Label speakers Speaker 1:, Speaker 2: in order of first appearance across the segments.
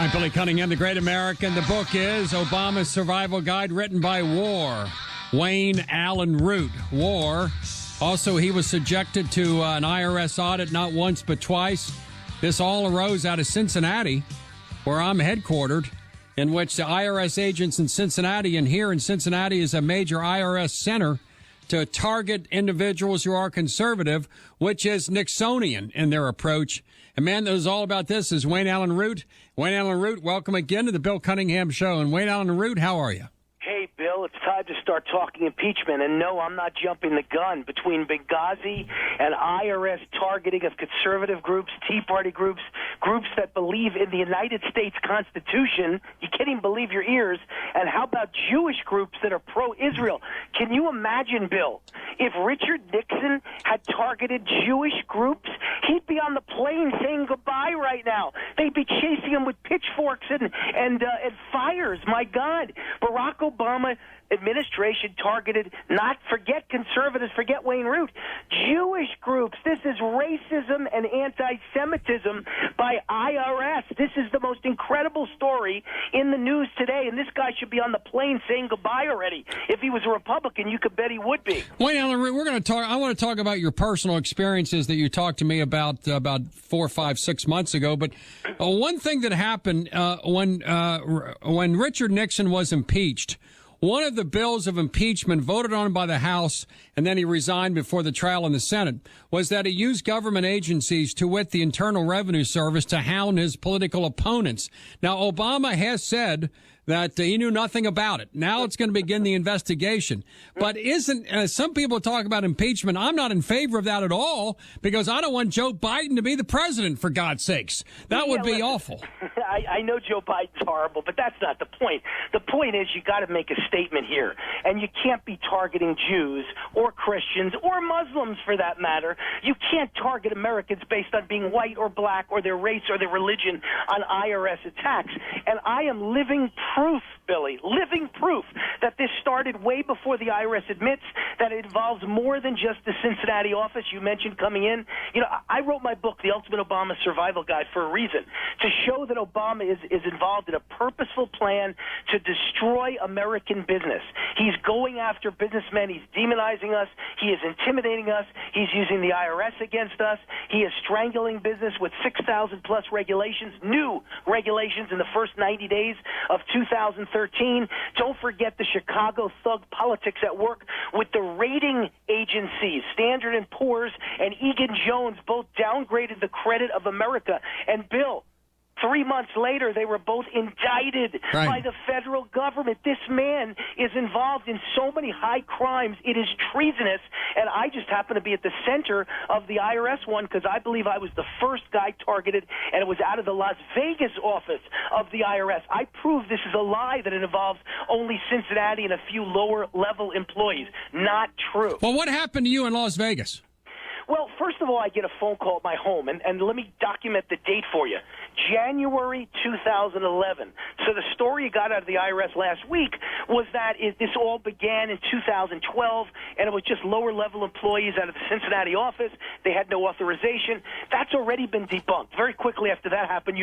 Speaker 1: right, Billy Cunningham, the Great American. The book is Obama's Survival Guide, written by Wayne Allen Root. Also, he was subjected to an IRS audit not once but twice. This all arose out of Cincinnati, where I'm headquartered, in which the IRS agents in Cincinnati, and here in Cincinnati is a major IRS center to target individuals who are conservative, which is Nixonian in their approach. And man, that was all about this is Wayne Allen Root. Wayne Allen Root, welcome again to the Bill Cunningham Show. And Wayne Allen Root, how are you?
Speaker 2: Hey, Bill, it's time to start talking impeachment. And no, I'm not jumping the gun. Between Benghazi and IRS targeting of conservative groups, Tea Party groups, groups that believe in the United States Constitution, you can't even believe your ears. And how about Jewish groups that are pro-Israel? Can you imagine, Bill, if Richard Nixon had targeted Jewish groups, he'd be on the plane saying goodbye right now. They'd be chasing him with pitchforks and fires. My God. Barack Obama administration targeted, not forget conservatives, forget Wayne Root, Jewish groups. This is racism and anti-Semitism by IRS. This is the most incredible story in the news today, and this guy should be on the plane saying goodbye already. If he was a Republican, you could bet he would be.
Speaker 1: Wayne Allen Root, I want to talk about your personal experiences that you talked to me about 4, 5, 6 months ago. But one thing that happened when Richard Nixon was impeached, one of the bills of impeachment voted on by the House, and then he resigned before the trial in the Senate, was that he used government agencies, to wit the Internal Revenue Service, to hound his political opponents. Now, Obama has said that he knew nothing about it. Now it's going to begin the investigation. But some people talk about impeachment. I'm not in favor of that at all, because I don't want Joe Biden to be the president, for God's sakes. That would be awful.
Speaker 2: I know Joe Biden's horrible, but that's not the point. The point is you got to make a statement here, and you can't be targeting Jews or Christians or Muslims, for that matter. You can't target Americans based on being white or black or their race or their religion on IRS attacks. And I am living proof, Billy, living proof that this started way before the IRS admits that it involves more than just the Cincinnati office you mentioned coming in. You know, I wrote my book, The Ultimate Obama Survival Guide, for a reason, to show that Obama is involved in a purposeful plan to destroy American business. He's going after businessmen. He's demonizing us. He is intimidating us. He's using the IRS against us. He is strangling business with 6,000 plus regulations, new regulations in the first 90 days of 2013. Don't forget the Chicago thug politics at work with the rating agencies. Standard & Poor's and Egan-Jones both downgraded the credit of America. And Bill, 3 months later, they were both indicted by the federal government. This man is involved in so many high crimes. It is treasonous, and I just happen to be at the center of the IRS one because I believe I was the first guy targeted, and it was out of the Las Vegas office of the IRS. I prove this is a lie, that it involves only Cincinnati and a few lower-level employees. Not true.
Speaker 1: Well, what happened to you in Las Vegas?
Speaker 2: Well, first of all, I get a phone call at my home, and let me document the date for you. January 2011. So the story you got out of the IRS last week was that this all began in 2012, and it was just lower-level employees out of the Cincinnati office. They had no authorization. That's already been debunked. Very quickly after that happened,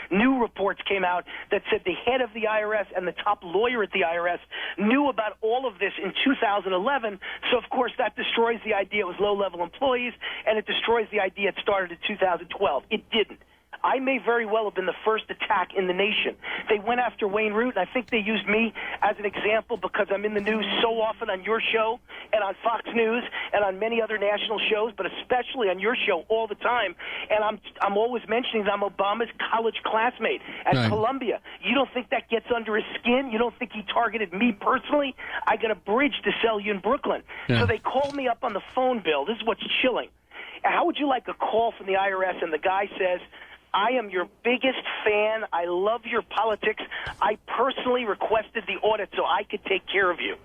Speaker 2: new reports came out that said the head of the IRS and the top lawyer at the IRS knew about all of this in 2011. So, of course, that destroys the idea it was low-level employees, and it destroys the idea it started in 2012. It didn't. I may very well have been the first attack in the nation. They went after Wayne Root, and I think they used me as an example because I'm in the news so often on your show and on Fox News and on many other national shows, but especially on your show all the time. And I'm always mentioning that I'm Obama's college classmate at Columbia. You don't think that gets under his skin? You don't think he targeted me personally? I got a bridge to sell you in Brooklyn. Yeah. So they called me up on the phone, Bill. This is what's chilling. How would you like a call from the IRS and the guy says, I am your biggest fan. I love your politics. I personally requested the audit so I could take care of you.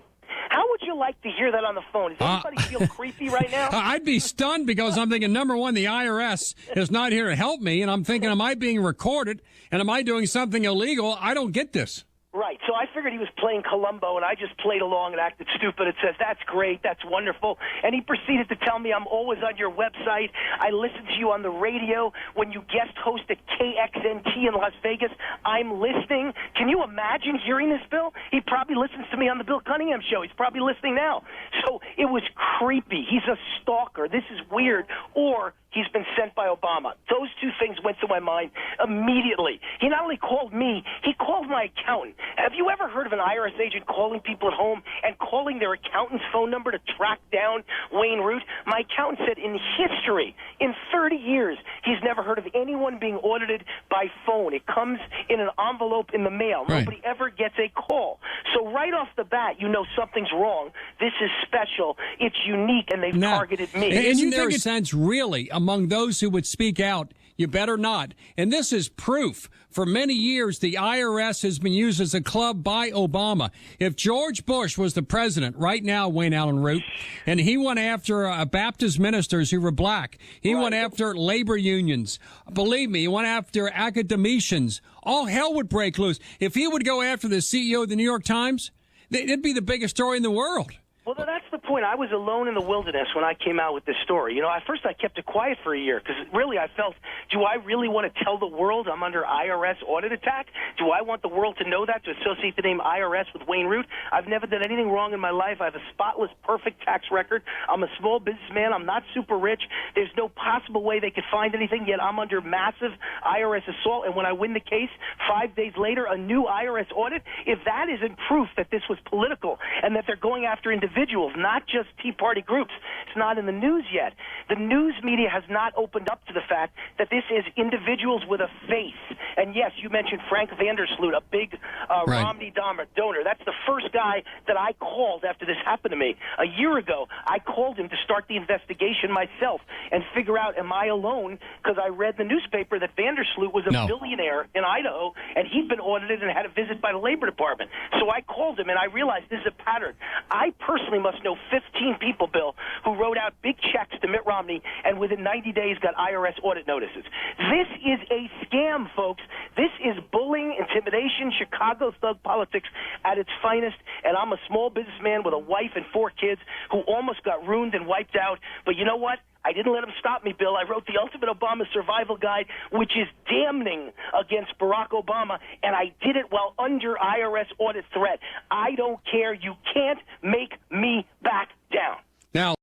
Speaker 2: How would you like to hear that on the phone? Does anybody feel creepy right now?
Speaker 1: I'd be stunned because I'm thinking, number one, the IRS is not here to help me, and I'm thinking, am I being recorded, and am I doing something illegal? I don't get this.
Speaker 2: Right. So I figured figured he was playing Columbo, and I just played along and acted stupid. It says, that's great, that's wonderful. And he proceeded to tell me, I'm always on your website. I listen to you on the radio when you guest host at KXNT in Las Vegas. I'm listening. Can you imagine hearing this, Bill? He probably listens to me on the Bill Cunningham show. He's probably listening now. So it was creepy. He's a stalker. This is weird. Or he's been sent by Obama. Those two things went through my mind immediately. He not only called me, he called my accountant. Have you ever heard of an IRS agent calling people at home and calling their accountant's phone number to track down Wayne Root? My accountant said in history, in 30 years, he's never heard of anyone being audited by phone. It comes in an envelope in the mail.
Speaker 1: Right.
Speaker 2: Nobody ever gets a call. So right off the bat, you know something's wrong. This is special. It's unique, and they've targeted me.
Speaker 1: Isn't there a sense, really, among those who would speak out, you better not? And this is proof. For many years, the IRS has been used as a club by Obama. If George Bush was the president right now, Wayne Allen Root, and he went after Baptist ministers who were black, he went after labor unions. Believe me, he went after academicians. All hell would break loose. If he would go after the CEO of the New York Times, it'd be the biggest story in the world.
Speaker 2: Well, that's the point. I was alone in the wilderness when I came out with this story. You know, at first I kept it quiet for a year because really I felt, do I really want to tell the world I'm under IRS audit attack? Do I want the world to know that, to associate the name IRS with Wayne Root? I've never done anything wrong in my life. I have a spotless, perfect tax record. I'm a small businessman. I'm not super rich. There's no possible way they could find anything, yet I'm under massive IRS assault. And when I win the case, 5 days later, a new IRS audit, if that isn't proof that this was political and that they're going after individuals, not just Tea Party groups. It's not in the news yet. The news media has not opened up to the fact that this is individuals with a face. And yes, you mentioned Frank Vandersloot, a big Romney donor. That's the first guy that I called after this happened to me. A year ago, I called him to start the investigation myself and figure out, am I alone? Because I read in the newspaper that Vandersloot was a billionaire in Idaho, and he'd been audited and had a visit by the Labor Department. So I called him, and I realized this is a pattern. I personally must know 15 people, Bill, who wrote out big checks to Mitt Romney and within 90 days got IRS audit notices. This is a scam, folks. This is bullying, intimidation, Chicago thug politics at its finest, and I'm a small businessman with a wife and 4 kids who almost got ruined and wiped out. But you know what? I didn't let him stop me, Bill. I wrote the Ultimate Obama Survival Guide, which is damning against Barack Obama, and I did it while under IRS audit threat. I don't care. You can't make me back down.
Speaker 1: Now,